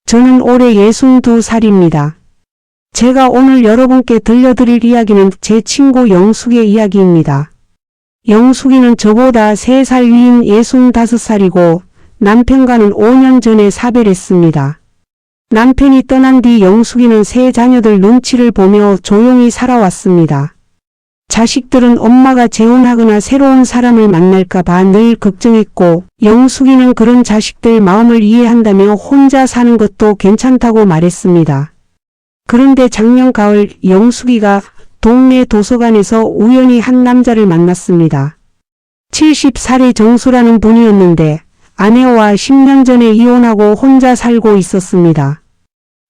저는 올해 62살입니다. 제가 오늘 여러분께 들려드릴 이야기는 제 친구 영숙의 이야기입니다. 영숙이는 저보다 3살 위인 65살이고 남편과는 5년 전에 사별했습니다. 남편이 떠난 뒤 영숙이는 세 자녀들 눈치를 보며 조용히 살아왔습니다. 자식들은 엄마가 재혼하거나 새로운 사람을 만날까봐 늘 걱정했고 영숙이는 그런 자식들 마음을 이해한다며 혼자 사는 것도 괜찮다고 말했습니다. 그런데 작년 가을 영숙이가 동네 도서관에서 우연히 한 남자를 만났습니다. 70살의 정수라는 분이었는데 아내와 10년 전에 이혼하고 혼자 살고 있었습니다.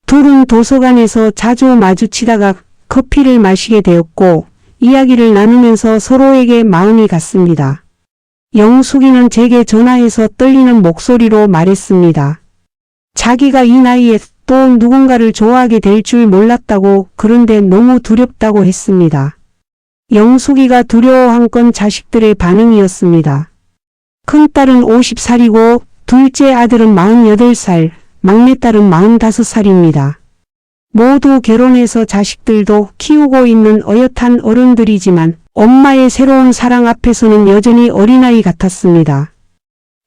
둘은 도서관에서 자주 마주치다가 커피를 마시게 되었고 이야기를 나누면서 서로에게 마음이 갔습니다. 영숙이는 제게 전화해서 떨리는 목소리로 말했습니다. 자기가 이 나이에 또 누군가를 좋아하게 될 줄 몰랐다고, 그런데 너무 두렵다고 했습니다. 영숙이가 두려워한 건 자식들의 반응이었습니다. 큰딸은 50살이고 둘째 아들은 48살, 막내딸은 45살입니다. 모두 결혼해서 자식들도 키우고 있는 어엿한 어른들이지만 엄마의 새로운 사랑 앞에서는 여전히 어린아이 같았습니다.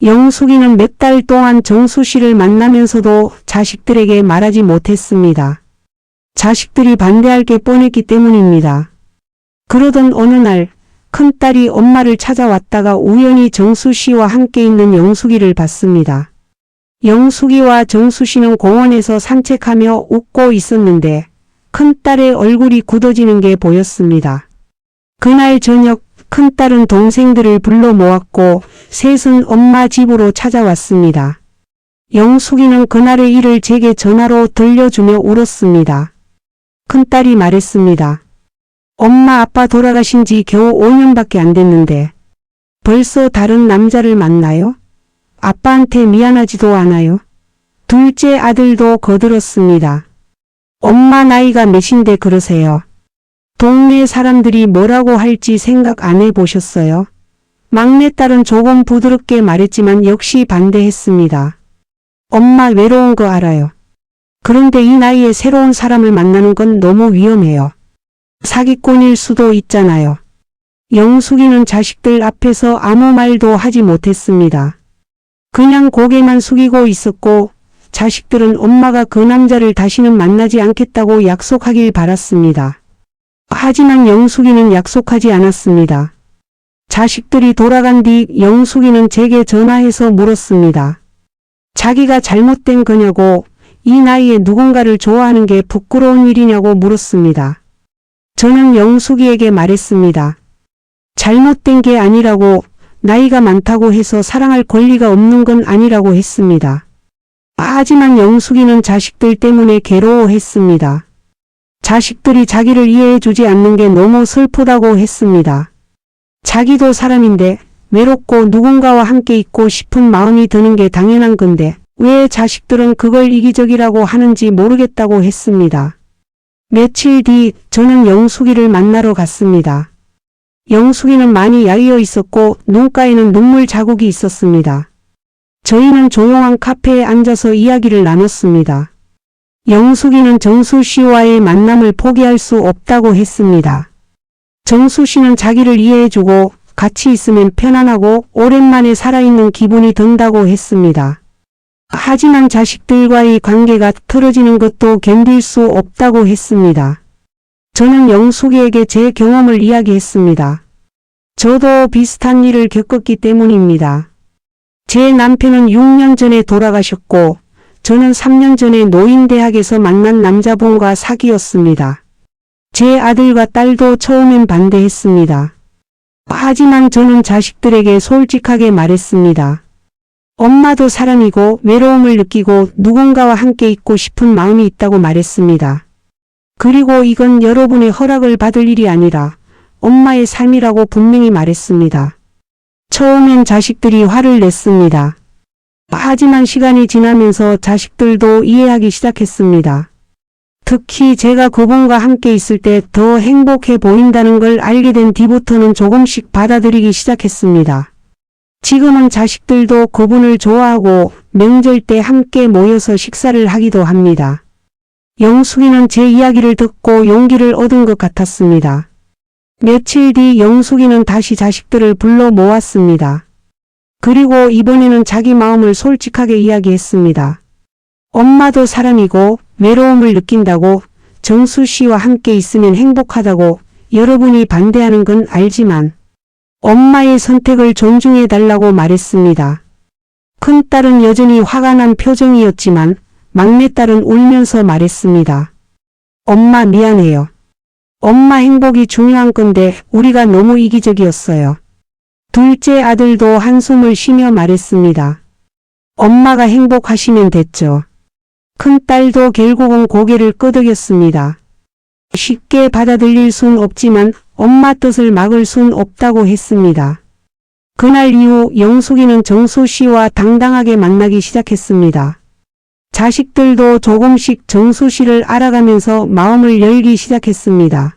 영숙이는 몇 달 동안 정수 씨를 만나면서도 자식들에게 말하지 못했습니다. 자식들이 반대할 게 뻔했기 때문입니다. 그러던 어느 날 큰딸이 엄마를 찾아왔다가 우연히 정수 씨와 함께 있는 영숙이를 봤습니다. 영숙이와 정수 씨는 공원에서 산책하며 웃고 있었는데 큰딸의 얼굴이 굳어지는 게 보였습니다. 그날 저녁 큰딸은 동생들을 불러 모았고 셋은 엄마 집으로 찾아왔습니다. 영숙이는 그날의 일을 제게 전화로 들려주며 울었습니다. 큰딸이 말했습니다. 엄마 아빠 돌아가신 지 겨우 5년밖에 안 됐는데 벌써 다른 남자를 만나요? 아빠한테 미안하지도 않아요? 둘째 아들도 거들었습니다. 엄마 나이가 몇인데 그러세요? 동네 사람들이 뭐라고 할지 생각 안 해보셨어요? 막내딸은 조금 부드럽게 말했지만 역시 반대했습니다. 엄마 외로운 거 알아요. 그런데 이 나이에 새로운 사람을 만나는 건 너무 위험해요. 사기꾼일 수도 있잖아요. 영숙이는 자식들 앞에서 아무 말도 하지 못했습니다. 그냥 고개만 숙이고 있었고 자식들은 엄마가 그 남자를 다시는 만나지 않겠다고 약속하길 바랐습니다. 하지만 영숙이는 약속하지 않았습니다. 자식들이 돌아간 뒤 영숙이는 제게 전화해서 물었습니다. 자기가 잘못된 거냐고, 이 나이에 누군가를 좋아하는 게 부끄러운 일이냐고 물었습니다. 저는 영숙이에게 말했습니다. 잘못된 게 아니라고, 나이가 많다고 해서 사랑할 권리가 없는 건 아니라고 했습니다. 하지만 영숙이는 자식들 때문에 괴로워했습니다. 자식들이 자기를 이해해주지 않는 게 너무 슬프다고 했습니다. 자기도 사람인데 외롭고 누군가와 함께 있고 싶은 마음이 드는 게 당연한 건데 왜 자식들은 그걸 이기적이라고 하는지 모르겠다고 했습니다. 며칠 뒤 저는 영숙이를 만나러 갔습니다. 영숙이는 많이 야위어 있었고 눈가에는 눈물 자국이 있었습니다. 저희는 조용한 카페에 앉아서 이야기를 나눴습니다. 영숙이는 정수 씨와의 만남을 포기할 수 없다고 했습니다. 정수 씨는 자기를 이해해주고 같이 있으면 편안하고 오랜만에 살아있는 기분이 든다고 했습니다. 하지만 자식들과의 관계가 틀어지는 것도 견딜 수 없다고 했습니다. 저는 영숙이에게 제 경험을 이야기했습니다. 저도 비슷한 일을 겪었기 때문입니다. 제 남편은 6년 전에 돌아가셨고 저는 3년 전에 노인대학에서 만난 남자분과 사귀었습니다. 제 아들과 딸도 처음엔 반대했습니다. 하지만 저는 자식들에게 솔직하게 말했습니다. 엄마도 사람이고 외로움을 느끼고 누군가와 함께 있고 싶은 마음이 있다고 말했습니다. 그리고 이건 여러분의 허락을 받을 일이 아니라 엄마의 삶이라고 분명히 말했습니다. 처음엔 자식들이 화를 냈습니다. 하지만 시간이 지나면서 자식들도 이해하기 시작했습니다. 특히 제가 그분과 함께 있을 때 더 행복해 보인다는 걸 알게 된 뒤부터는 조금씩 받아들이기 시작했습니다. 지금은 자식들도 그분을 좋아하고 명절 때 함께 모여서 식사를 하기도 합니다. 영숙이는 제 이야기를 듣고 용기를 얻은 것 같았습니다. 며칠 뒤 영숙이는 다시 자식들을 불러 모았습니다. 그리고 이번에는 자기 마음을 솔직하게 이야기했습니다. 엄마도 사람이고 외로움을 느낀다고, 정수 씨와 함께 있으면 행복하다고, 여러분이 반대하는 건 알지만 엄마의 선택을 존중해 달라고 말했습니다. 큰딸은 여전히 화가 난 표정이었지만 막내딸은 울면서 말했습니다. 엄마 미안해요. 엄마 행복이 중요한 건데 우리가 너무 이기적이었어요. 둘째 아들도 한숨을 쉬며 말했습니다. 엄마가 행복하시면 됐죠. 큰딸도 결국은 고개를 끄덕였습니다. 쉽게 받아들일 순 없지만 엄마 뜻을 막을 순 없다고 했습니다. 그날 이후 영숙이는 정수 씨와 당당하게 만나기 시작했습니다. 자식들도 조금씩 정수 씨를 알아가면서 마음을 열기 시작했습니다.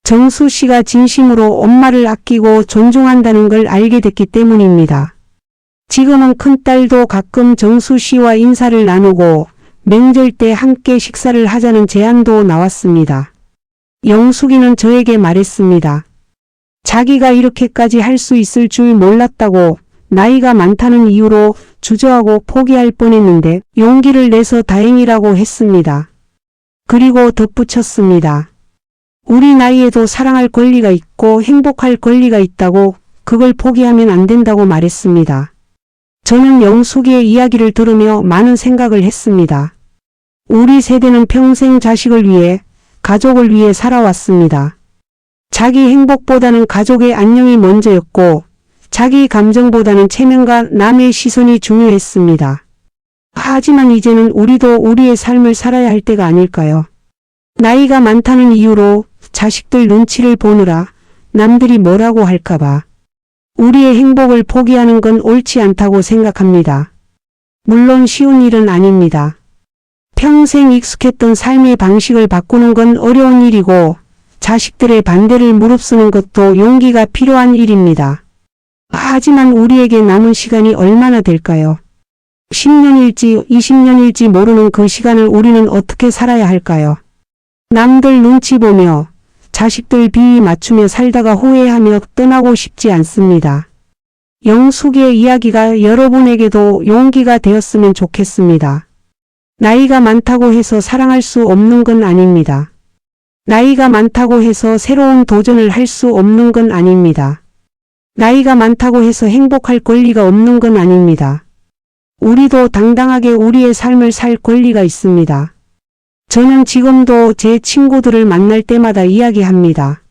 정수 씨가 진심으로 엄마를 아끼고 존중한다는 걸 알게 됐기 때문입니다. 지금은 큰딸도 가끔 정수 씨와 인사를 나누고 명절 때 함께 식사를 하자는 제안도 나왔습니다. 영숙이는 저에게 말했습니다. 자기가 이렇게까지 할 수 있을 줄 몰랐다고, 나이가 많다는 이유로 주저하고 포기할 뻔했는데 용기를 내서 다행이라고 했습니다. 그리고 덧붙였습니다. 우리 나이에도 사랑할 권리가 있고 행복할 권리가 있다고, 그걸 포기하면 안 된다고 말했습니다. 저는 영숙이의 이야기를 들으며 많은 생각을 했습니다. 우리 세대는 평생 자식을 위해, 가족을 위해 살아왔습니다. 자기 행복보다는 가족의 안녕이 먼저였고, 자기 감정보다는 체면과 남의 시선이 중요했습니다. 하지만 이제는 우리도 우리의 삶을 살아야 할 때가 아닐까요? 나이가 많다는 이유로 자식들 눈치를 보느라 남들이 뭐라고 할까봐 우리의 행복을 포기하는 건 옳지 않다고 생각합니다. 물론 쉬운 일은 아닙니다. 평생 익숙했던 삶의 방식을 바꾸는 건 어려운 일이고 자식들의 반대를 무릅쓰는 것도 용기가 필요한 일입니다. 하지만 우리에게 남은 시간이 얼마나 될까요? 10년일지 20년일지 모르는 그 시간을 우리는 어떻게 살아야 할까요? 남들 눈치 보며 자식들 비위 맞추며 살다가 후회하며 떠나고 싶지 않습니다. 영숙의 이야기가 여러분에게도 용기가 되었으면 좋겠습니다. 나이가 많다고 해서 사랑할 수 없는 건 아닙니다. 나이가 많다고 해서 새로운 도전을 할 수 없는 건 아닙니다. 나이가 많다고 해서 행복할 권리가 없는 건 아닙니다. 우리도 당당하게 우리의 삶을 살 권리가 있습니다. 저는 지금도 제 친구들을 만날 때마다 이야기합니다.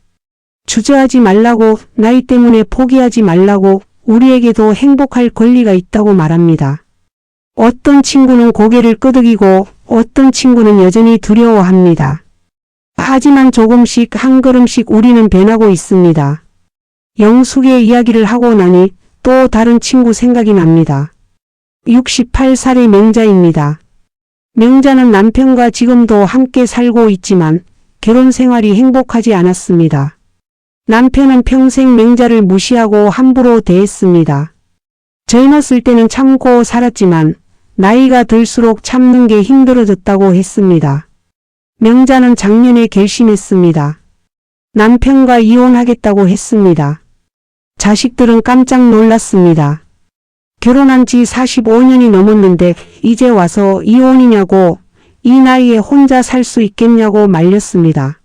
주저하지 말라고, 나이 때문에 포기하지 말라고, 우리에게도 행복할 권리가 있다고 말합니다. 어떤 친구는 고개를 끄덕이고 어떤 친구는 여전히 두려워합니다. 하지만 조금씩 한 걸음씩 우리는 변하고 있습니다. 영숙의 이야기를 하고 나니 또 다른 친구 생각이 납니다. 68살의 명자입니다. 명자는 남편과 지금도 함께 살고 있지만 결혼 생활이 행복하지 않았습니다. 남편은 평생 명자를 무시하고 함부로 대했습니다. 젊었을 때는 참고 살았지만 나이가 들수록 참는 게 힘들어졌다고 했습니다. 명자는 작년에 결심했습니다. 남편과 이혼하겠다고 했습니다. 자식들은 깜짝 놀랐습니다. 결혼한 지 45년이 넘었는데 이제 와서 이혼이냐고, 이 나이에 혼자 살 수 있겠냐고 말렸습니다.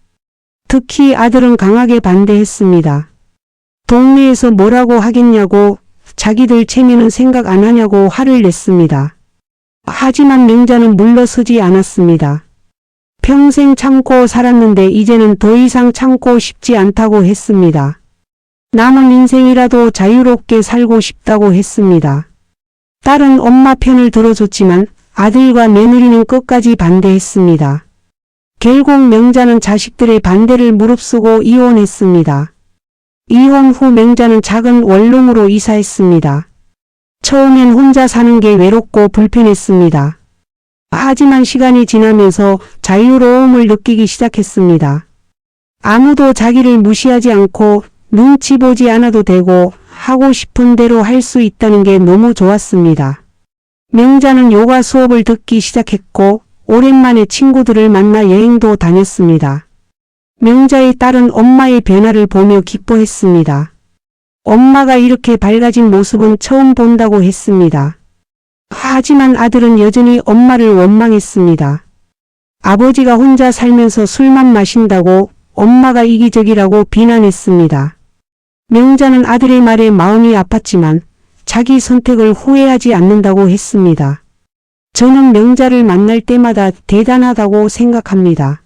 특히 아들은 강하게 반대했습니다. 동네에서 뭐라고 하겠냐고, 자기들 체면은 생각 안 하냐고 화를 냈습니다. 하지만 명자는 물러서지 않았습니다. 평생 참고 살았는데 이제는 더 이상 참고 싶지 않다고 했습니다. 남은 인생이라도 자유롭게 살고 싶다고 했습니다. 딸은 엄마 편을 들어줬지만 아들과 며느리는 끝까지 반대했습니다. 결국 명자는 자식들의 반대를 무릅쓰고 이혼했습니다. 이혼 후 명자는 작은 원룸으로 이사했습니다. 처음엔 혼자 사는 게 외롭고 불편했습니다. 하지만 시간이 지나면서 자유로움을 느끼기 시작했습니다. 아무도 자기를 무시하지 않고 눈치 보지 않아도 되고 하고 싶은 대로 할 수 있다는 게 너무 좋았습니다. 명자는 요가 수업을 듣기 시작했고 오랜만에 친구들을 만나 여행도 다녔습니다. 명자의 딸은 엄마의 변화를 보며 기뻐했습니다. 엄마가 이렇게 밝아진 모습은 처음 본다고 했습니다. 하지만 아들은 여전히 엄마를 원망했습니다. 아버지가 혼자 살면서 술만 마신다고 엄마가 이기적이라고 비난했습니다. 명자는 아들의 말에 마음이 아팠지만 자기 선택을 후회하지 않는다고 했습니다. 저는 명자를 만날 때마다 대단하다고 생각합니다.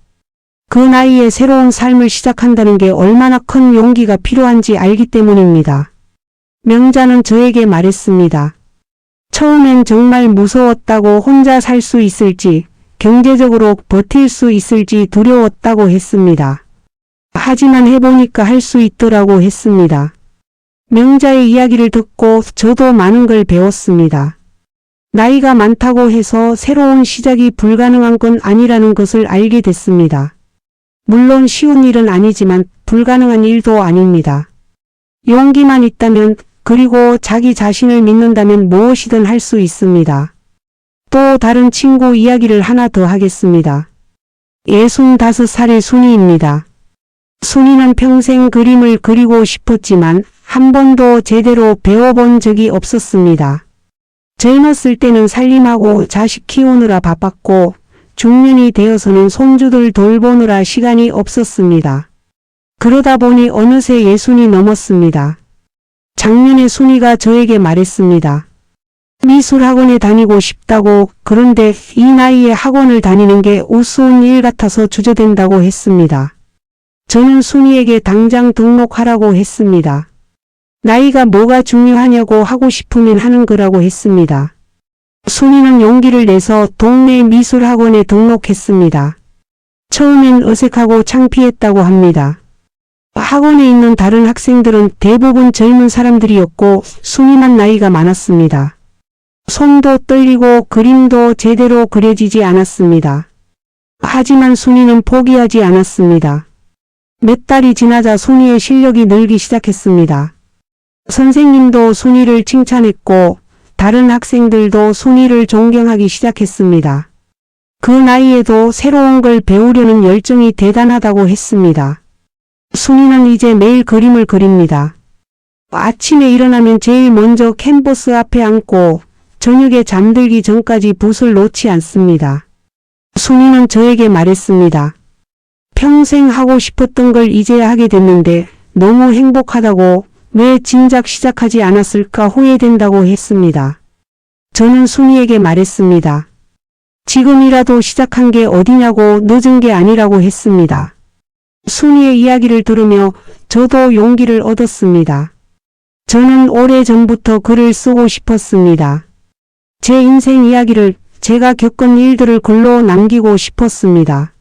그 나이에 새로운 삶을 시작한다는 게 얼마나 큰 용기가 필요한지 알기 때문입니다. 명자는 저에게 말했습니다. 처음엔 정말 무서웠다고 혼자 살 수 있을지, 경제적으로 버틸 수 있을지 두려웠다고 했습니다. 하지만 해보니까 할 수 있더라고 했습니다. 명자의 이야기를 듣고 저도 많은 걸 배웠습니다. 나이가 많다고 해서 새로운 시작이 불가능한 건 아니라는 것을 알게 됐습니다. 물론 쉬운 일은 아니지만 불가능한 일도 아닙니다. 용기만 있다면 그리고 자기 자신을 믿는다면 무엇이든 할 수 있습니다. 또 다른 친구 이야기를 하나 더 하겠습니다. 65살의 순이입니다. 순이는 평생 그림을 그리고 싶었지만 한 번도 제대로 배워본 적이 없었습니다. 젊었을 때는 살림하고 자식 키우느라 바빴고 중년이 되어서는 손주들 돌보느라 시간이 없었습니다. 그러다 보니 어느새 60이 넘었습니다. 작년에 순이가 저에게 말했습니다. 미술학원에 다니고 싶다고. 그런데 이 나이에 학원을 다니는 게 우스운 일 같아서 주저된다고 했습니다. 저는 순이에게 당장 등록하라고 했습니다. 나이가 뭐가 중요하냐고 하고 싶으면 하는 거라고 했습니다. 순이는 용기를 내서 동네 미술학원에 등록했습니다. 처음엔 어색하고 창피했다고 합니다. 학원에 있는 다른 학생들은 대부분 젊은 사람들이었고 순이만 나이가 많았습니다. 손도 떨리고 그림도 제대로 그려지지 않았습니다. 하지만 순이는 포기하지 않았습니다. 몇 달이 지나자 순이의 실력이 늘기 시작했습니다. 선생님도 순이를 칭찬했고 다른 학생들도 순이를 존경하기 시작했습니다. 그 나이에도 새로운 걸 배우려는 열정이 대단하다고 했습니다. 순이는 이제 매일 그림을 그립니다. 아침에 일어나면 제일 먼저 캔버스 앞에 앉고 저녁에 잠들기 전까지 붓을 놓지 않습니다. 순이는 저에게 말했습니다. 평생 하고 싶었던 걸 이제야 하게 됐는데 너무 행복하다고, 왜 진작 시작하지 않았을까 후회된다고 했습니다. 저는 순이에게 말했습니다. 지금이라도 시작한 게 어디냐고, 늦은 게 아니라고 했습니다. 순이의 이야기를 들으며 저도 용기를 얻었습니다. 저는 오래전부터 글을 쓰고 싶었습니다. 제 인생 이야기를, 제가 겪은 일들을 글로 남기고 싶었습니다.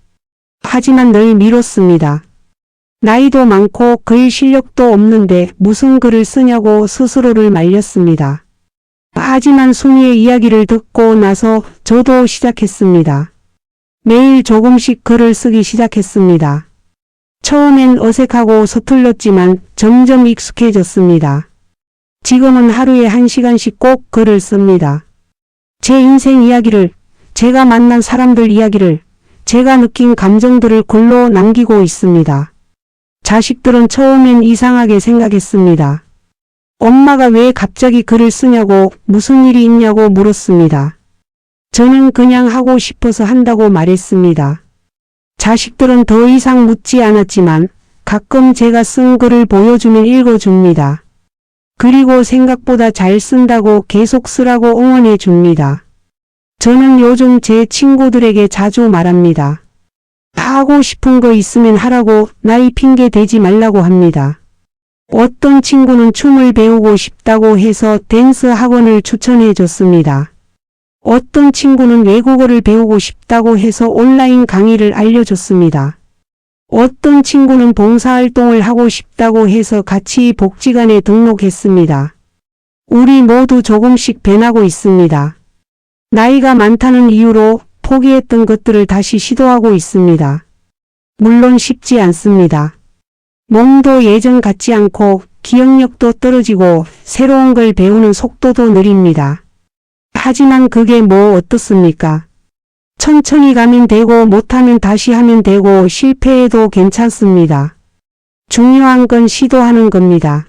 하지만 늘 미뤘습니다. 나이도 많고 글 실력도 없는데 무슨 글을 쓰냐고 스스로를 말렸습니다. 하지만 순이의 이야기를 듣고 나서 저도 시작했습니다. 매일 조금씩 글을 쓰기 시작했습니다. 처음엔 어색하고 서툴렀지만 점점 익숙해졌습니다. 지금은 하루에 1시간씩 꼭 글을 씁니다. 제 인생 이야기를, 제가 만난 사람들 이야기를, 제가 느낀 감정들을 글로 남기고 있습니다. 자식들은 처음엔 이상하게 생각했습니다. 엄마가 왜 갑자기 글을 쓰냐고, 무슨 일이 있냐고 물었습니다. 저는 그냥 하고 싶어서 한다고 말했습니다. 자식들은 더 이상 묻지 않았지만 가끔 제가 쓴 글을 보여주면 읽어줍니다. 그리고 생각보다 잘 쓴다고 계속 쓰라고 응원해 줍니다. 저는 요즘 제 친구들에게 자주 말합니다. 하고 싶은 거 있으면 하라고, 나이 핑계 대지 말라고 합니다. 어떤 친구는 춤을 배우고 싶다고 해서 댄스 학원을 추천해 줬습니다. 어떤 친구는 외국어를 배우고 싶다고 해서 온라인 강의를 알려줬습니다. 어떤 친구는 봉사활동을 하고 싶다고 해서 같이 복지관에 등록했습니다. 우리 모두 조금씩 변하고 있습니다. 나이가 많다는 이유로 포기했던 것들을 다시 시도하고 있습니다. 물론 쉽지 않습니다. 몸도 예전 같지 않고 기억력도 떨어지고 새로운 걸 배우는 속도도 느립니다. 하지만 그게 뭐 어떻습니까? 천천히 가면 되고 못하면 다시 하면 되고 실패해도 괜찮습니다. 중요한 건 시도하는 겁니다.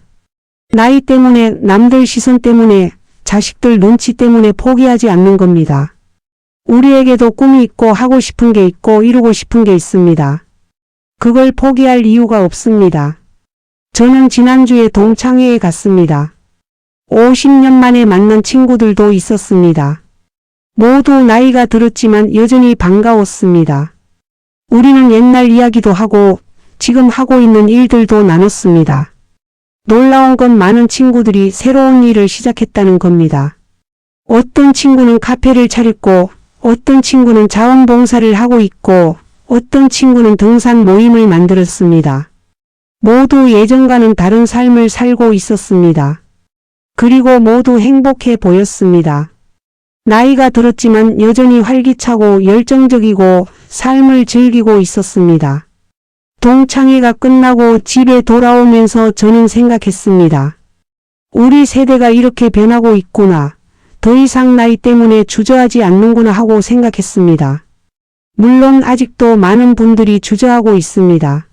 나이 때문에, 남들 시선 때문에, 자식들 눈치 때문에 포기하지 않는 겁니다. 우리에게도 꿈이 있고 하고 싶은 게 있고 이루고 싶은 게 있습니다. 그걸 포기할 이유가 없습니다. 저는 지난주에 동창회에 갔습니다. 50년 만에 만난 친구들도 있었습니다. 모두 나이가 들었지만 여전히 반가웠습니다. 우리는 옛날 이야기도 하고 지금 하고 있는 일들도 나눴습니다. 놀라운 건 많은 친구들이 새로운 일을 시작했다는 겁니다. 어떤 친구는 카페를 차렸고 어떤 친구는 자원봉사를 하고 있고 어떤 친구는 등산 모임을 만들었습니다. 모두 예전과는 다른 삶을 살고 있었습니다. 그리고 모두 행복해 보였습니다. 나이가 들었지만 여전히 활기차고 열정적이고 삶을 즐기고 있었습니다. 동창회가 끝나고 집에 돌아오면서 저는 생각했습니다. 우리 세대가 이렇게 변하고 있구나. 더 이상 나이 때문에 주저하지 않는구나 하고 생각했습니다. 물론 아직도 많은 분들이 주저하고 있습니다.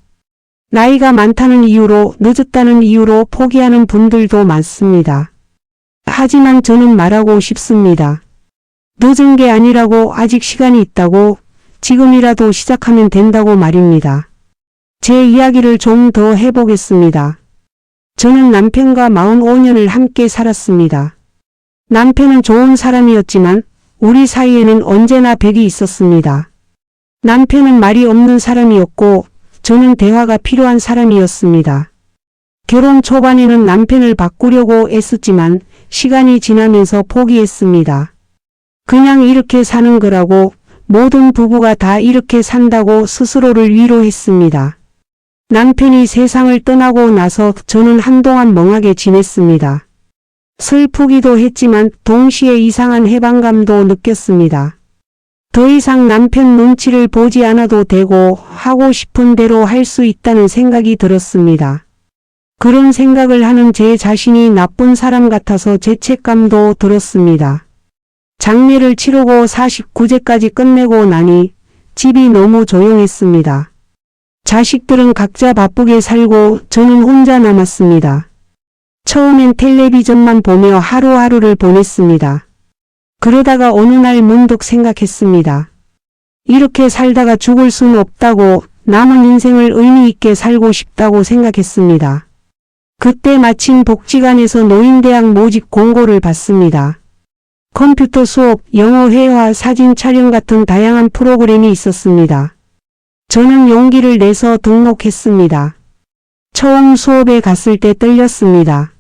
나이가 많다는 이유로, 늦었다는 이유로 포기하는 분들도 많습니다. 하지만 저는 말하고 싶습니다. 늦은 게 아니라고, 아직 시간이 있다고, 지금이라도 시작하면 된다고 말입니다. 제 이야기를 좀 더 해보겠습니다. 저는 남편과 45년을 함께 살았습니다. 남편은 좋은 사람이었지만 우리 사이에는 언제나 벽이 있었습니다. 남편은 말이 없는 사람이었고 저는 대화가 필요한 사람이었습니다. 결혼 초반에는 남편을 바꾸려고 애썼지만 시간이 지나면서 포기했습니다. 그냥 이렇게 사는 거라고, 모든 부부가 다 이렇게 산다고 스스로를 위로했습니다. 남편이 세상을 떠나고 나서 저는 한동안 멍하게 지냈습니다. 슬프기도 했지만 동시에 이상한 해방감도 느꼈습니다. 더 이상 남편 눈치를 보지 않아도 되고 하고 싶은 대로 할 수 있다는 생각이 들었습니다. 그런 생각을 하는 제 자신이 나쁜 사람 같아서 죄책감도 들었습니다. 장례를 치르고 49제까지 끝내고 나니 집이 너무 조용했습니다. 자식들은 각자 바쁘게 살고 저는 혼자 남았습니다. 처음엔 텔레비전만 보며 하루하루를 보냈습니다. 그러다가 어느 날 문득 생각했습니다. 이렇게 살다가 죽을 수는 없다고, 남은 인생을 의미 있게 살고 싶다고 생각했습니다. 그때 마침 복지관에서 노인대학 모집 공고를 봤습니다. 컴퓨터 수업, 영어 회화, 사진 촬영 같은 다양한 프로그램이 있었습니다. 저는 용기를 내서 등록했습니다. 처음 수업에 갔을 때 떨렸습니다.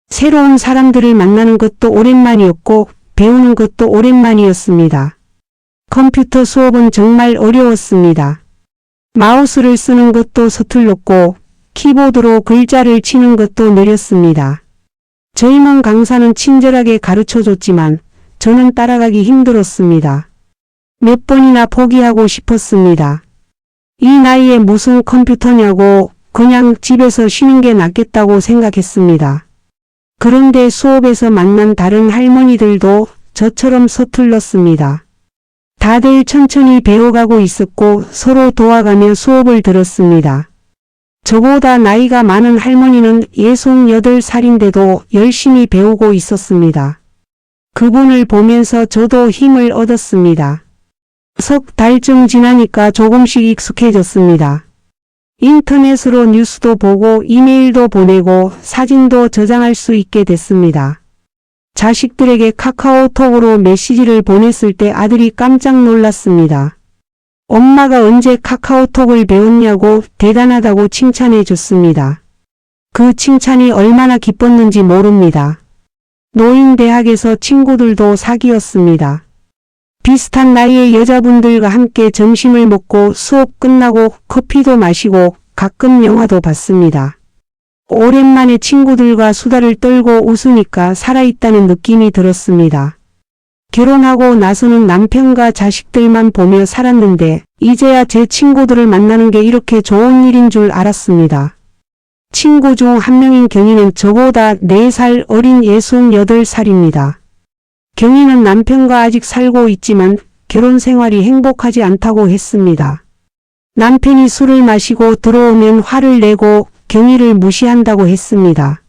새로운 사람들을 만나는 것도 오랜만이었고 배우는 것도 오랜만이었습니다. 컴퓨터 수업은 정말 어려웠습니다. 마우스를 쓰는 것도 서툴렀고 키보드로 글자를 치는 것도 느렸습니다. 젊은 강사는 친절하게 가르쳐줬지만 저는 따라가기 힘들었습니다. 몇 번이나 포기하고 싶었습니다. 이 나이에 무슨 컴퓨터냐고, 그냥 집에서 쉬는 게 낫겠다고 생각했습니다. 그런데 수업에서 만난 다른 할머니들도 저처럼 서툴렀습니다. 다들 천천히 배워가고 있었고 서로 도와가며 수업을 들었습니다. 저보다 나이가 많은 할머니는 68살인데도 열심히 배우고 있었습니다. 그분을 보면서 저도 힘을 얻었습니다. 석 달쯤 지나니까 조금씩 익숙해졌습니다. 인터넷으로 뉴스도 보고 이메일도 보내고 사진도 저장할 수 있게 됐습니다. 자식들에게 카카오톡으로 메시지를 보냈을 때 아들이 깜짝 놀랐습니다. 엄마가 언제 카카오톡을 배웠냐고 대단하다고 칭찬해 줬습니다. 그 칭찬이 얼마나 기뻤는지 모릅니다. 노인대학에서 친구들도 사귀었습니다. 비슷한 나이의 여자분들과 함께 점심을 먹고 수업 끝나고 커피도 마시고 가끔 영화도 봤습니다. 오랜만에 친구들과 수다를 떨고 웃으니까 살아있다는 느낌이 들었습니다. 결혼하고 나서는 남편과 자식들만 보며 살았는데 이제야 제 친구들을 만나는 게 이렇게 좋은 일인 줄 알았습니다. 친구 중 한 명인 경희는 저보다 4살 어린 68살입니다. 경희는 남편과 아직 살고 있지만 결혼 생활이 행복하지 않다고 했습니다. 남편이 술을 마시고 들어오면 화를 내고 경희를 무시한다고 했습니다.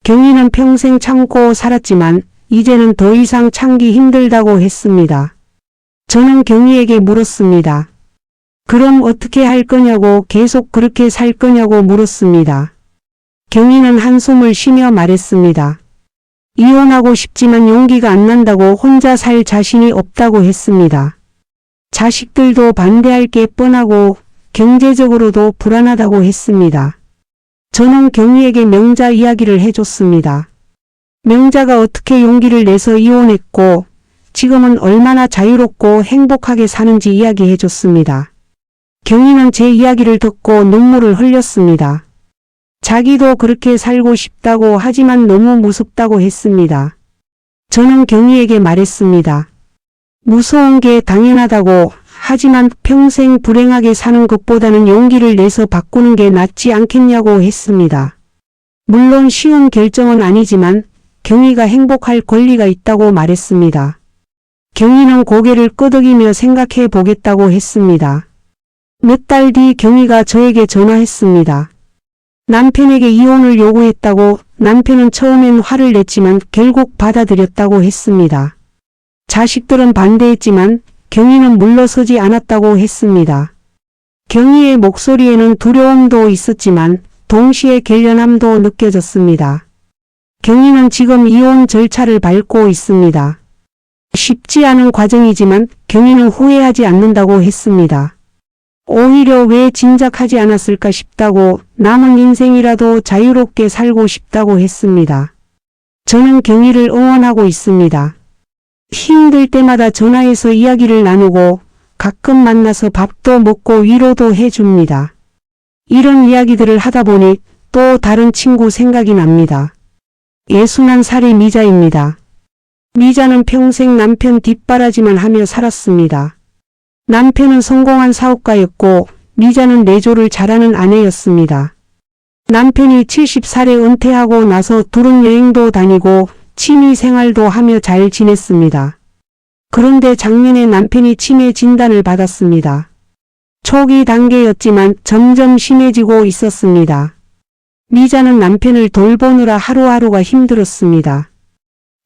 경희는 평생 참고 살았지만 이제는 더 이상 참기 힘들다고 했습니다. 저는 경희에게 물었습니다. 그럼 어떻게 할 거냐고, 계속 그렇게 살 거냐고 물었습니다. 경희는 한숨을 쉬며 말했습니다. 이혼하고 싶지만 용기가 안 난다고, 혼자 살 자신이 없다고 했습니다. 자식들도 반대할 게 뻔하고 경제적으로도 불안하다고 했습니다. 저는 경희에게 명자 이야기를 해줬습니다. 명자가 어떻게 용기를 내서 이혼했고 지금은 얼마나 자유롭고 행복하게 사는지 이야기해줬습니다. 경희는 제 이야기를 듣고 눈물을 흘렸습니다. 자기도 그렇게 살고 싶다고 하지만 너무 무섭다고 했습니다. 저는 경희에게 말했습니다. 무서운 게 당연하다고, 하지만 평생 불행하게 사는 것보다는 용기를 내서 바꾸는 게 낫지 않겠냐고 했습니다. 물론 쉬운 결정은 아니지만 경희가 행복할 권리가 있다고 말했습니다. 경희는 고개를 끄덕이며 생각해 보겠다고 했습니다. 몇 달 뒤 경희가 저에게 전화했습니다. 남편에게 이혼을 요구했다고. 남편은 처음엔 화를 냈지만 결국 받아들였다고 했습니다. 자식들은 반대했지만 경희는 물러서지 않았다고 했습니다. 경희의 목소리에는 두려움도 있었지만 동시에 결연함도 느껴졌습니다. 경희는 지금 이혼 절차를 밟고 있습니다. 쉽지 않은 과정이지만 경희는 후회하지 않는다고 했습니다. 오히려 왜 진작하지 않았을까 싶다고, 남은 인생이라도 자유롭게 살고 싶다고 했습니다. 저는 경희를 응원하고 있습니다. 힘들 때마다 전화해서 이야기를 나누고 가끔 만나서 밥도 먹고 위로도 해줍니다. 이런 이야기들을 하다 보니 또 다른 친구 생각이 납니다. 61살의 미자입니다. 미자는 평생 남편 뒷바라지만 하며 살았습니다. 남편은 성공한 사업가였고 미자는 내조를 잘하는 아내였습니다. 남편이 70살에 은퇴하고 나서 둘은 여행도 다니고 취미 생활도 하며 잘 지냈습니다. 그런데 작년에 남편이 치매 진단을 받았습니다. 초기 단계였지만 점점 심해지고 있었습니다. 미자는 남편을 돌보느라 하루하루가 힘들었습니다.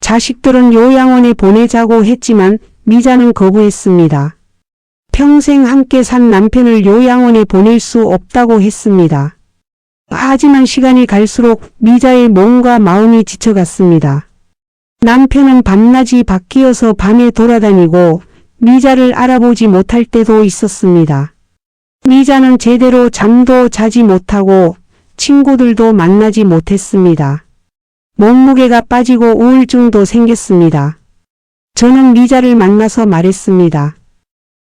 자식들은 요양원에 보내자고 했지만 미자는 거부했습니다. 평생 함께 산 남편을 요양원에 보낼 수 없다고 했습니다. 하지만 시간이 갈수록 미자의 몸과 마음이 지쳐갔습니다. 남편은 밤낮이 바뀌어서 밤에 돌아다니고 미자를 알아보지 못할 때도 있었습니다. 미자는 제대로 잠도 자지 못하고 친구들도 만나지 못했습니다. 몸무게가 빠지고 우울증도 생겼습니다. 저는 미자를 만나서 말했습니다.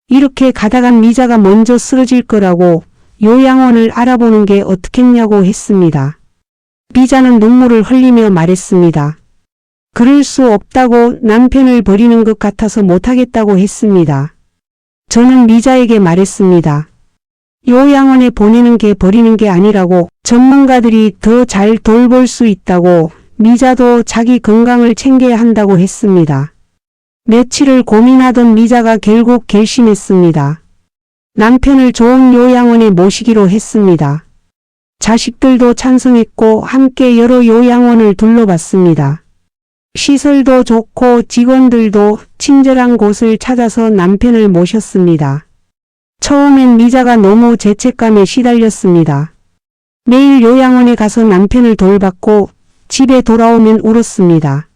이렇게 가다간 미자가 먼저 쓰러질 거라고, 요양원을 알아보는 게 어떻겠냐고 했습니다. 미자는 눈물을 흘리며 말했습니다. 그럴 수 없다고, 남편을 버리는 것 같아서 못하겠다고 했습니다. 저는 미자에게 말했습니다. 요양원에 보내는 게 버리는 게 아니라고, 전문가들이 더 잘 돌볼 수 있다고, 미자도 자기 건강을 챙겨야 한다고 했습니다. 며칠을 고민하던 미자가 결국 결심했습니다. 남편을 좋은 요양원에 모시기로 했습니다. 자식들도 찬성했고 함께 여러 요양원을 둘러봤습니다. 시설도 좋고 직원들도 친절한 곳을 찾아서 남편을 모셨습니다. 처음엔 미자가 너무 죄책감에 시달렸습니다. 매일 요양원에 가서 남편을 돌봤고 집에 돌아오면 울었습니다.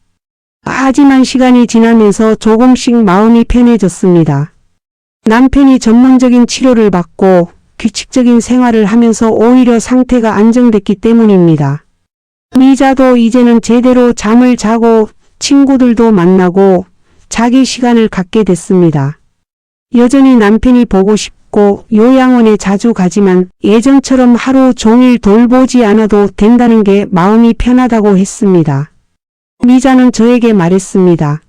하지만 시간이 지나면서 조금씩 마음이 편해졌습니다. 남편이 전문적인 치료를 받고 규칙적인 생활을 하면서 오히려 상태가 안정됐기 때문입니다. 미자도 이제는 제대로 잠을 자고 친구들도 만나고 자기 시간을 갖게 됐습니다. 여전히 남편이 보고 싶고 요양원에 자주 가지만 예전처럼 하루 종일 돌보지 않아도 된다는 게 마음이 편하다고 했습니다. 미자는 저에게 말했습니다.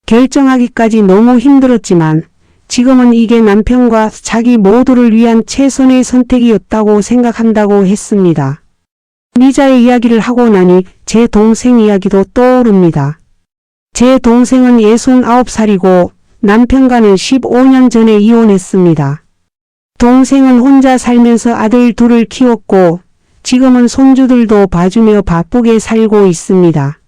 결정하기까지 너무 힘들었지만 지금은 이게 남편과 자기 모두를 위한 최선의 선택이었다고 생각한다고 했습니다. 미자의 이야기를 하고 나니 제 동생 이야기도 떠오릅니다. 제 동생은 69살이고 남편과는 15년 전에 이혼했습니다. 동생은 혼자 살면서 아들 둘을 키웠고 지금은 손주들도 봐주며 바쁘게 살고 있습니다.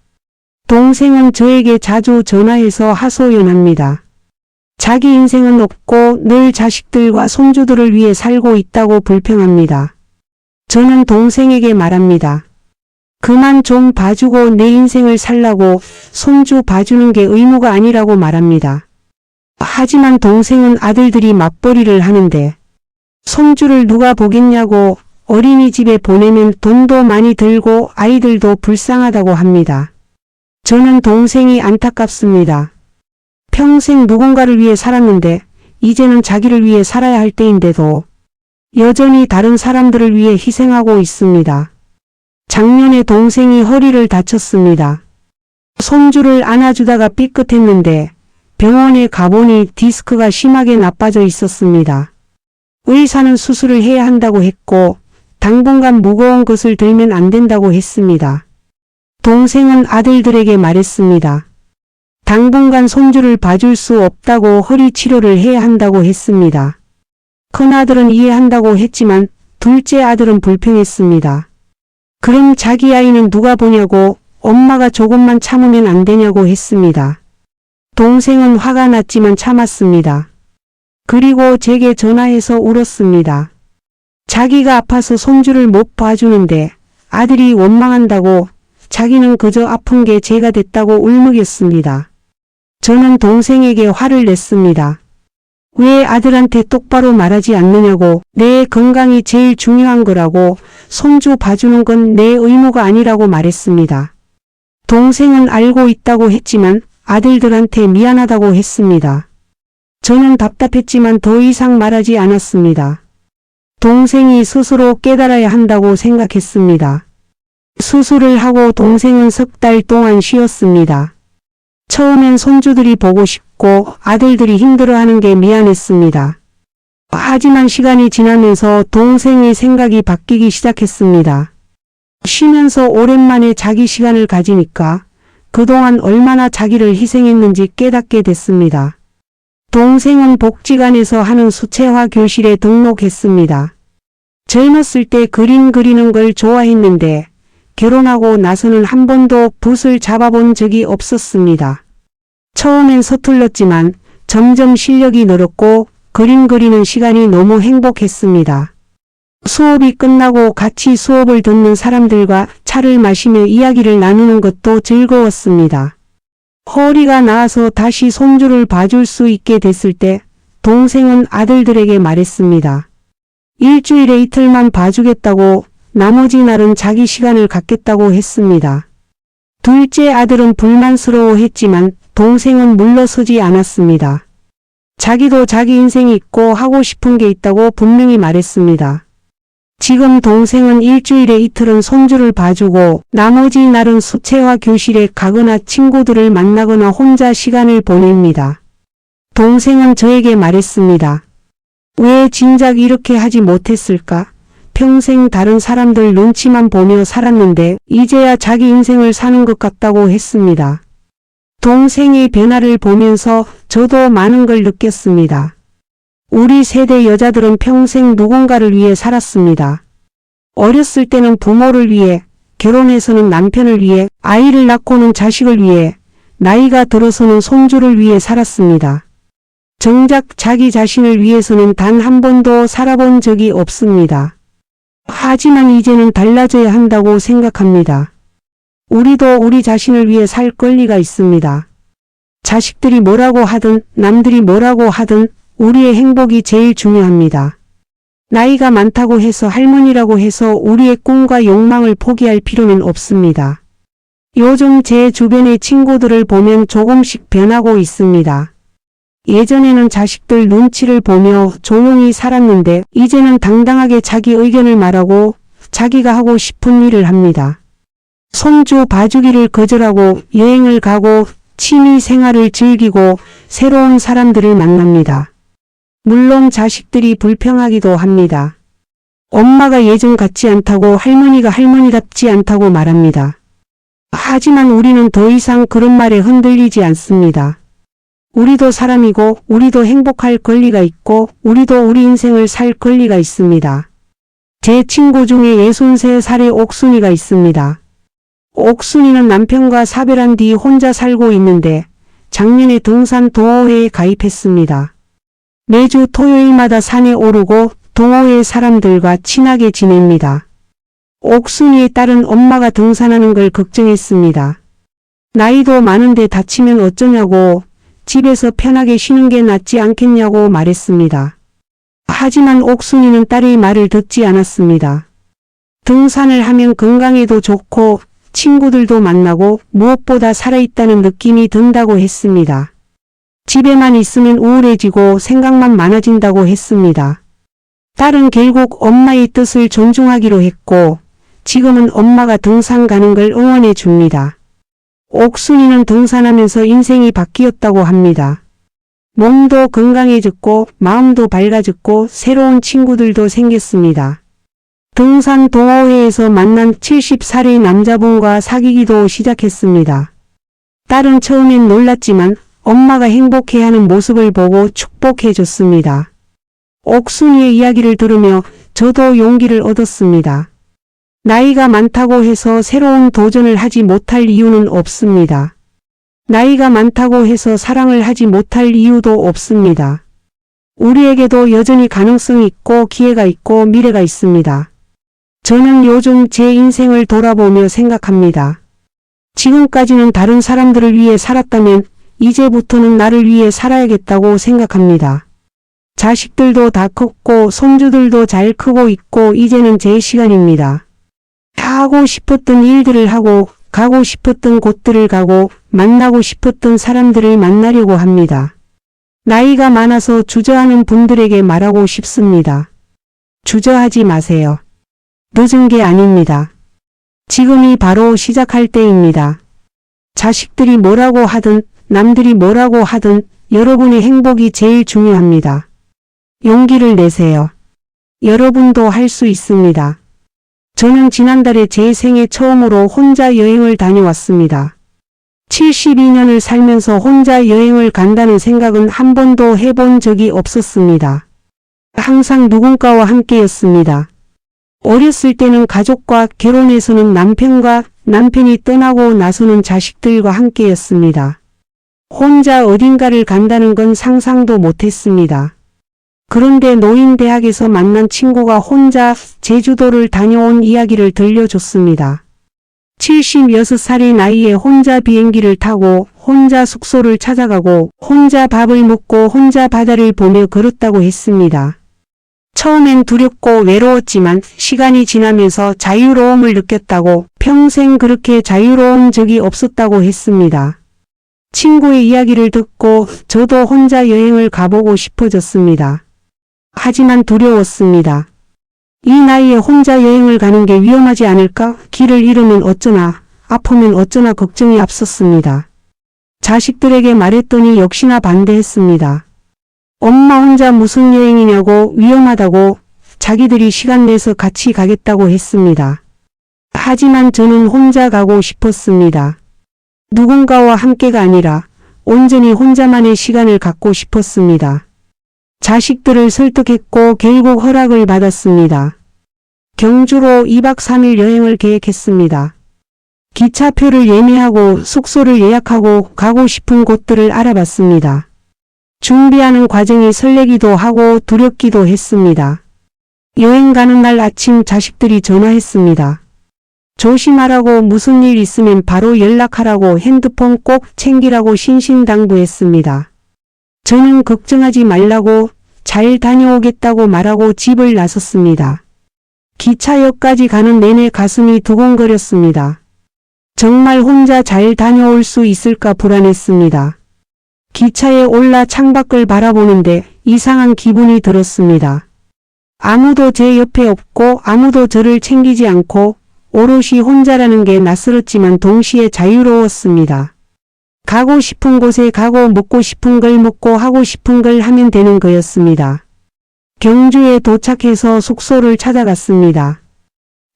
동생은 저에게 자주 전화해서 하소연합니다. 자기 인생은 없고 늘 자식들과 손주들을 위해 살고 있다고 불평합니다. 저는 동생에게 말합니다. 그만 좀 봐주고 내 인생을 살라고. 손주 봐주는 게 의무가 아니라고 말합니다. 하지만 동생은 아들들이 맞벌이를 하는데 손주를 누가 보겠냐고 어린이집에 보내면 돈도 많이 들고 아이들도 불쌍하다고 합니다. 저는 동생이 안타깝습니다. 평생 누군가를 위해 살았는데 이제는 자기를 위해 살아야 할 때인데도 여전히 다른 사람들을 위해 희생하고 있습니다. 작년에 동생이 허리를 다쳤습니다. 손주를 안아주다가 삐끗했는데 병원에 가보니 디스크가 심하게 나빠져 있었습니다. 의사는 수술을 해야 한다고 했고 당분간 무거운 것을 들면 안 된다고 했습니다. 동생은 아들들에게 말했습니다. 당분간 손주를 봐줄 수 없다고 허리 치료를 해야 한다고 했습니다. 큰아들은 이해한다고 했지만 둘째 아들은 불평했습니다. 그럼 자기 아이는 누가 보냐고 엄마가 조금만 참으면 안 되냐고 했습니다. 동생은 화가 났지만 참았습니다. 그리고 제게 전화해서 울었습니다. 자기가 아파서 손주를 못 봐주는데 아들이 원망한다고 자기는 그저 아픈 게 죄가 됐다고 울먹였습니다. 저는 동생에게 화를 냈습니다. 왜 아들한테 똑바로 말하지 않느냐고. 내 건강이 제일 중요한 거라고. 손주 봐주는 건 내 의무가 아니라고 말했습니다. 동생은 알고 있다고 했지만 아들들한테 미안하다고 했습니다. 저는 답답했지만 더 이상 말하지 않았습니다. 동생이 스스로 깨달아야 한다고 생각했습니다. 수술을 하고 동생은 3달 동안 쉬었습니다. 처음엔 손주들이 보고 싶고 아들들이 힘들어하는 게 미안했습니다. 하지만 시간이 지나면서 동생의 생각이 바뀌기 시작했습니다. 쉬면서 오랜만에 자기 시간을 가지니까 그동안 얼마나 자기를 희생했는지 깨닫게 됐습니다. 동생은 복지관에서 하는 수채화 교실에 등록했습니다. 젊었을 때 그림 그리는 걸 좋아했는데 결혼하고 나서는 한 번도 붓을 잡아본 적이 없었습니다. 처음엔 서툴렀지만 점점 실력이 늘었고 그림 그리는 시간이 너무 행복했습니다. 수업이 끝나고 같이 수업을 듣는 사람들과 차를 마시며 이야기를 나누는 것도 즐거웠습니다. 허리가 나아서 다시 손주를 봐줄 수 있게 됐을 때 동생은 아들들에게 말했습니다. 일주일에 이틀만 봐주겠다고 나머지 날은 자기 시간을 갖겠다고 했습니다. 둘째 아들은 불만스러워했지만 동생은 물러서지 않았습니다. 자기도 자기 인생이 있고 하고 싶은 게 있다고 분명히 말했습니다. 지금 동생은 일주일에 이틀은 손주를 봐주고 나머지 날은 수채화 교실에 가거나 친구들을 만나거나 혼자 시간을 보냅니다. 동생은 저에게 말했습니다. 왜 진작 이렇게 하지 못했을까? 평생 다른 사람들 눈치만 보며 살았는데 이제야 자기 인생을 사는 것 같다고 했습니다. 동생의 변화를 보면서 저도 많은 걸 느꼈습니다. 우리 세대 여자들은 평생 누군가를 위해 살았습니다. 어렸을 때는 부모를 위해, 결혼해서는 남편을 위해, 아이를 낳고는 자식을 위해, 나이가 들어서는 손주를 위해 살았습니다. 정작 자기 자신을 위해서는 단 한 번도 살아본 적이 없습니다. 하지만 이제는 달라져야 한다고 생각합니다. 우리도 우리 자신을 위해 살 권리가 있습니다. 자식들이 뭐라고 하든 남들이 뭐라고 하든 우리의 행복이 제일 중요합니다. 나이가 많다고 해서 할머니라고 해서 우리의 꿈과 욕망을 포기할 필요는 없습니다. 요즘 제 주변의 친구들을 보면 조금씩 변하고 있습니다. 예전에는 자식들 눈치를 보며 조용히 살았는데 이제는 당당하게 자기 의견을 말하고 자기가 하고 싶은 일을 합니다. 손주 봐주기를 거절하고 여행을 가고 취미 생활을 즐기고 새로운 사람들을 만납니다. 물론 자식들이 불평하기도 합니다. 엄마가 예전 같지 않다고 할머니가 할머니답지 않다고 말합니다. 하지만 우리는 더 이상 그런 말에 흔들리지 않습니다. 우리도 사람이고 우리도 행복할 권리가 있고 우리도 우리 인생을 살 권리가 있습니다. 제 친구 중에 63살의 옥순이가 있습니다. 옥순이는 남편과 사별한 뒤 혼자 살고 있는데 작년에 등산 동호회에 가입했습니다. 매주 토요일마다 산에 오르고 동호회 사람들과 친하게 지냅니다. 옥순이의 딸은 엄마가 등산하는 걸 걱정했습니다. 나이도 많은데 다치면 어쩌냐고 집에서 편하게 쉬는 게 낫지 않겠냐고 말했습니다. 하지만 옥순이는 딸의 말을 듣지 않았습니다. 등산을 하면 건강에도 좋고 친구들도 만나고 무엇보다 살아있다는 느낌이 든다고 했습니다. 집에만 있으면 우울해지고 생각만 많아진다고 했습니다. 딸은 결국 엄마의 뜻을 존중하기로 했고 지금은 엄마가 등산 가는 걸 응원해 줍니다. 옥순이는 등산하면서 인생이 바뀌었다고 합니다. 몸도 건강해졌고 마음도 밝아졌고 새로운 친구들도 생겼습니다. 등산 동호회에서 만난 70살의 남자분과 사귀기도 시작했습니다. 딸은 처음엔 놀랐지만 엄마가 행복해하는 모습을 보고 축복해줬습니다. 옥순이의 이야기를 들으며 저도 용기를 얻었습니다. 나이가 많다고 해서 새로운 도전을 하지 못할 이유는 없습니다. 나이가 많다고 해서 사랑을 하지 못할 이유도 없습니다. 우리에게도 여전히 가능성이 있고 기회가 있고 미래가 있습니다. 저는 요즘 제 인생을 돌아보며 생각합니다. 지금까지는 다른 사람들을 위해 살았다면 이제부터는 나를 위해 살아야겠다고 생각합니다. 자식들도 다 컸고 손주들도 잘 크고 있고 이제는 제 시간입니다. 하고 싶었던 일들을 하고 가고 싶었던 곳들을 가고 만나고 싶었던 사람들을 만나려고 합니다. 나이가 많아서 주저하는 분들에게 말하고 싶습니다. 주저하지 마세요. 늦은 게 아닙니다. 지금이 바로 시작할 때입니다. 자식들이 뭐라고 하든 남들이 뭐라고 하든 여러분의 행복이 제일 중요합니다. 용기를 내세요. 여러분도 할 수 있습니다. 저는 지난달에 제 생애 처음으로 혼자 여행을 다녀왔습니다. 72년을 살면서 혼자 여행을 간다는 생각은 한 번도 해본 적이 없었습니다. 항상 누군가와 함께였습니다. 어렸을 때는 가족과 결혼해서는 남편과 남편이 떠나고 나서는 자식들과 함께였습니다. 혼자 어딘가를 간다는 건 상상도 못했습니다. 그런데 노인대학에서 만난 친구가 혼자 제주도를 다녀온 이야기를 들려줬습니다. 76살의 나이에 혼자 비행기를 타고 혼자 숙소를 찾아가고 혼자 밥을 먹고 혼자 바다를 보며 걸었다고 했습니다. 처음엔 두렵고 외로웠지만 시간이 지나면서 자유로움을 느꼈다고 평생 그렇게 자유로운 적이 없었다고 했습니다. 친구의 이야기를 듣고 저도 혼자 여행을 가보고 싶어졌습니다. 하지만 두려웠습니다. 이 나이에 혼자 여행을 가는 게 위험하지 않을까? 길을 잃으면 어쩌나, 아프면 어쩌나 걱정이 앞섰습니다. 자식들에게 말했더니 역시나 반대했습니다. 엄마 혼자 무슨 여행이냐고 위험하다고 자기들이 시간 내서 같이 가겠다고 했습니다. 하지만 저는 혼자 가고 싶었습니다. 누군가와 함께가 아니라 온전히 혼자만의 시간을 갖고 싶었습니다. 자식들을 설득했고 결국 허락을 받았습니다. 경주로 2박 3일 여행을 계획했습니다. 기차표를 예매하고 숙소를 예약하고 가고 싶은 곳들을 알아봤습니다. 준비하는 과정이 설레기도 하고 두렵기도 했습니다. 여행 가는 날 아침 자식들이 전화했습니다. 조심하라고 무슨 일 있으면 바로 연락하라고 핸드폰 꼭 챙기라고 신신당부했습니다. 저는 걱정하지 말라고 잘 다녀오겠다고 말하고 집을 나섰습니다. 기차역까지 가는 내내 가슴이 두근거렸습니다. 정말 혼자 잘 다녀올 수 있을까 불안했습니다. 기차에 올라 창밖을 바라보는데 이상한 기분이 들었습니다. 아무도 제 옆에 없고 아무도 저를 챙기지 않고 오롯이 혼자라는 게 낯설었지만 동시에 자유로웠습니다. 가고 싶은 곳에 가고 먹고 싶은 걸 먹고 하고 싶은 걸 하면 되는 거였습니다. 경주에 도착해서 숙소를 찾아갔습니다.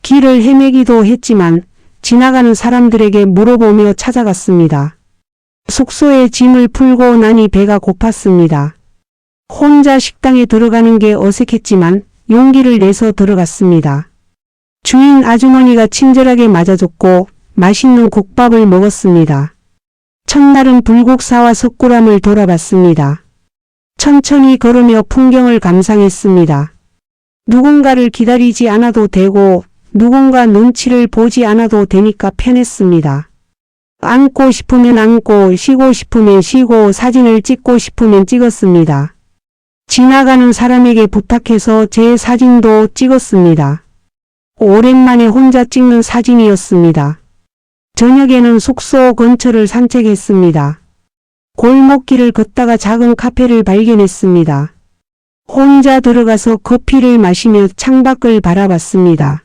길을 헤매기도 했지만 지나가는 사람들에게 물어보며 찾아갔습니다. 숙소에 짐을 풀고 나니 배가 고팠습니다. 혼자 식당에 들어가는 게 어색했지만 용기를 내서 들어갔습니다. 주인 아주머니가 친절하게 맞아줬고 맛있는 국밥을 먹었습니다. 첫날은 불국사와 석굴암을 돌아봤습니다. 천천히 걸으며 풍경을 감상했습니다. 누군가를 기다리지 않아도 되고 누군가 눈치를 보지 않아도 되니까 편했습니다. 앉고 싶으면 앉고 쉬고 싶으면 쉬고 사진을 찍고 싶으면 찍었습니다. 지나가는 사람에게 부탁해서 제 사진도 찍었습니다. 오랜만에 혼자 찍는 사진이었습니다. 저녁에는 숙소 근처를 산책했습니다. 골목길을 걷다가 작은 카페를 발견했습니다. 혼자 들어가서 커피를 마시며 창밖을 바라봤습니다.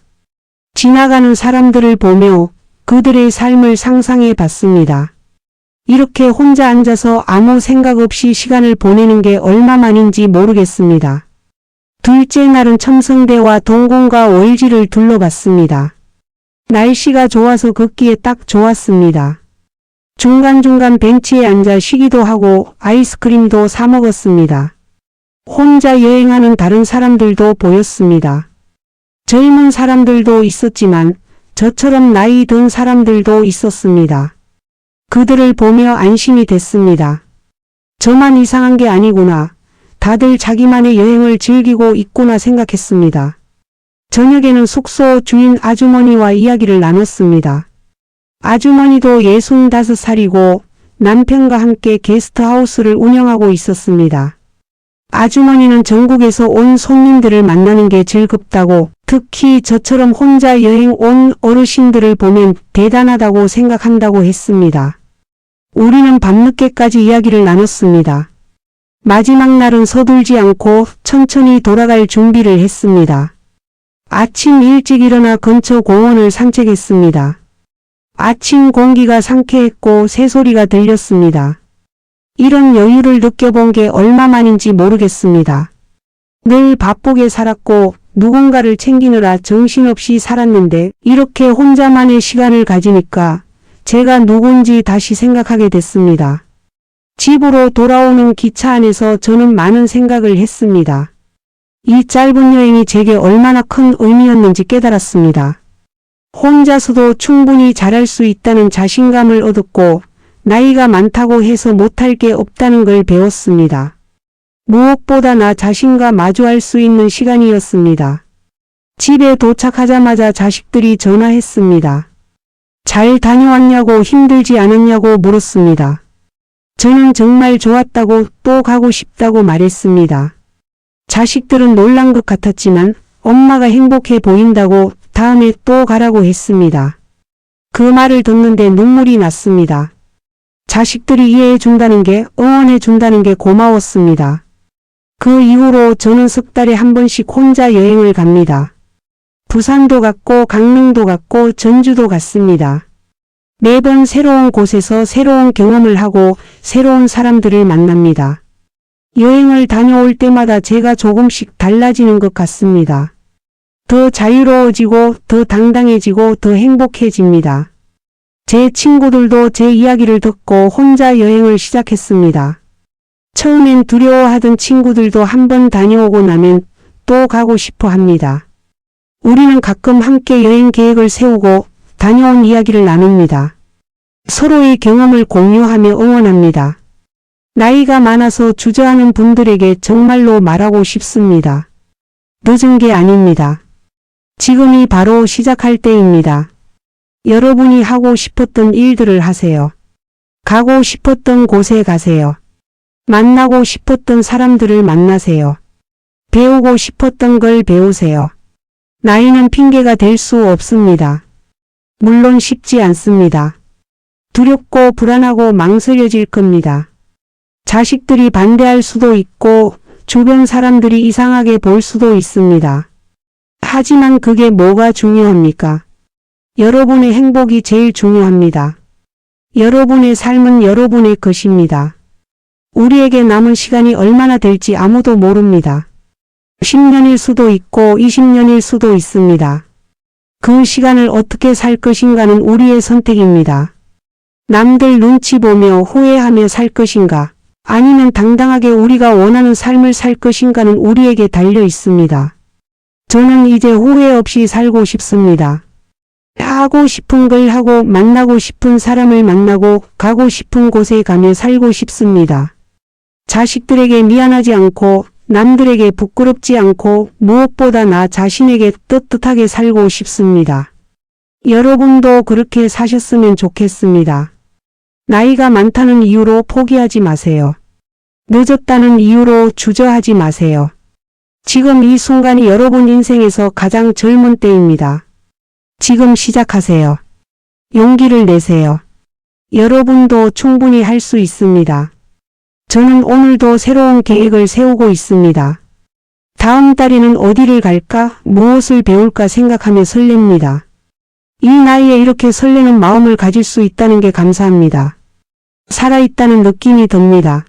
지나가는 사람들을 보며 그들의 삶을 상상해 봤습니다. 이렇게 혼자 앉아서 아무 생각 없이 시간을 보내는 게 얼마만인지 모르겠습니다. 둘째 날은 첨성대와 동궁과 월지를 둘러봤습니다. 날씨가 좋아서 걷기에 딱 좋았습니다. 중간중간 벤치에 앉아 쉬기도 하고 아이스크림도 사 먹었습니다. 혼자 여행하는 다른 사람들도 보였습니다. 젊은 사람들도 있었지만 저처럼 나이 든 사람들도 있었습니다. 그들을 보며 안심이 됐습니다. 저만 이상한 게 아니구나. 다들 자기만의 여행을 즐기고 있구나 생각했습니다. 저녁에는 숙소 주인 아주머니와 이야기를 나눴습니다. 아주머니도 65살이고 남편과 함께 게스트하우스를 운영하고 있었습니다. 아주머니는 전국에서 온 손님들을 만나는 게 즐겁다고, 특히 저처럼 혼자 여행 온 어르신들을 보면 대단하다고 생각한다고 했습니다. 우리는 밤늦게까지 이야기를 나눴습니다. 마지막 날은 서둘지 않고 천천히 돌아갈 준비를 했습니다. 아침 일찍 일어나 근처 공원을 산책했습니다. 아침 공기가 상쾌했고 새소리가 들렸습니다. 이런 여유를 느껴본 게 얼마만인지 모르겠습니다. 늘 바쁘게 살았고 누군가를 챙기느라 정신없이 살았는데 이렇게 혼자만의 시간을 가지니까 제가 누군지 다시 생각하게 됐습니다. 집으로 돌아오는 기차 안에서 저는 많은 생각을 했습니다. 이 짧은 여행이 제게 얼마나 큰 의미였는지 깨달았습니다. 혼자서도 충분히 잘할 수 있다는 자신감을 얻었고 나이가 많다고 해서 못할 게 없다는 걸 배웠습니다. 무엇보다 나 자신과 마주할 수 있는 시간이었습니다. 집에 도착하자마자 자식들이 전화했습니다. 잘 다녀왔냐고 힘들지 않았냐고 물었습니다. 저는 정말 좋았다고 또 가고 싶다고 말했습니다. 자식들은 놀란 것 같았지만 엄마가 행복해 보인다고 다음에 또 가라고 했습니다. 그 말을 듣는데 눈물이 났습니다. 자식들이 이해해 준다는 게, 응원해 준다는 게 고마웠습니다. 그 이후로 저는 석 달에 한 번씩 혼자 여행을 갑니다. 부산도 갔고 강릉도 갔고 전주도 갔습니다. 매번 새로운 곳에서 새로운 경험을 하고 새로운 사람들을 만납니다. 여행을 다녀올 때마다 제가 조금씩 달라지는 것 같습니다. 더 자유로워지고 더 당당해지고 더 행복해집니다. 제 친구들도 제 이야기를 듣고 혼자 여행을 시작했습니다. 처음엔 두려워하던 친구들도 한번 다녀오고 나면 또 가고 싶어 합니다. 우리는 가끔 함께 여행 계획을 세우고 다녀온 이야기를 나눕니다. 서로의 경험을 공유하며 응원합니다. 나이가 많아서 주저하는 분들에게 정말로 말하고 싶습니다. 늦은 게 아닙니다. 지금이 바로 시작할 때입니다. 여러분이 하고 싶었던 일들을 하세요. 가고 싶었던 곳에 가세요. 만나고 싶었던 사람들을 만나세요. 배우고 싶었던 걸 배우세요. 나이는 핑계가 될 수 없습니다. 물론 쉽지 않습니다. 두렵고 불안하고 망설여질 겁니다. 자식들이 반대할 수도 있고 주변 사람들이 이상하게 볼 수도 있습니다. 하지만 그게 뭐가 중요합니까? 여러분의 행복이 제일 중요합니다. 여러분의 삶은 여러분의 것입니다. 우리에게 남은 시간이 얼마나 될지 아무도 모릅니다. 10년일 수도 있고 20년일 수도 있습니다. 그 시간을 어떻게 살 것인가는 우리의 선택입니다. 남들 눈치 보며 후회하며 살 것인가, 아니면 당당하게 우리가 원하는 삶을 살 것인가는 우리에게 달려 있습니다. 저는 이제 후회 없이 살고 싶습니다. 하고 싶은 걸 하고 만나고 싶은 사람을 만나고 가고 싶은 곳에 가며 살고 싶습니다. 자식들에게 미안하지 않고 남들에게 부끄럽지 않고 무엇보다 나 자신에게 떳떳하게 살고 싶습니다. 여러분도 그렇게 사셨으면 좋겠습니다. 나이가 많다는 이유로 포기하지 마세요. 늦었다는 이유로 주저하지 마세요. 지금 이 순간이 여러분 인생에서 가장 젊은 때입니다. 지금 시작하세요. 용기를 내세요. 여러분도 충분히 할 수 있습니다. 저는 오늘도 새로운 계획을 세우고 있습니다. 다음 달에는 어디를 갈까, 무엇을 배울까 생각하며 설렙니다. 이 나이에 이렇게 설레는 마음을 가질 수 있다는 게 감사합니다. 살아있다는 느낌이 듭니다.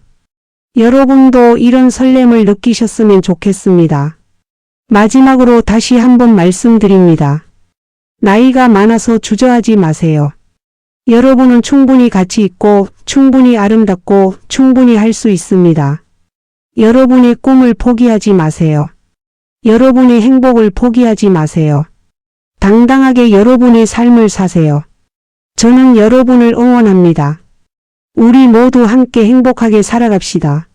여러분도 이런 설렘을 느끼셨으면 좋겠습니다. 마지막으로 다시 한번 말씀드립니다. 나이가 많아서 주저하지 마세요. 여러분은 충분히 가치 있고 충분히 아름답고 충분히 할 수 있습니다. 여러분의 꿈을 포기하지 마세요. 여러분의 행복을 포기하지 마세요. 당당하게 여러분의 삶을 사세요. 저는 여러분을 응원합니다. 우리 모두 함께 행복하게 살아갑시다.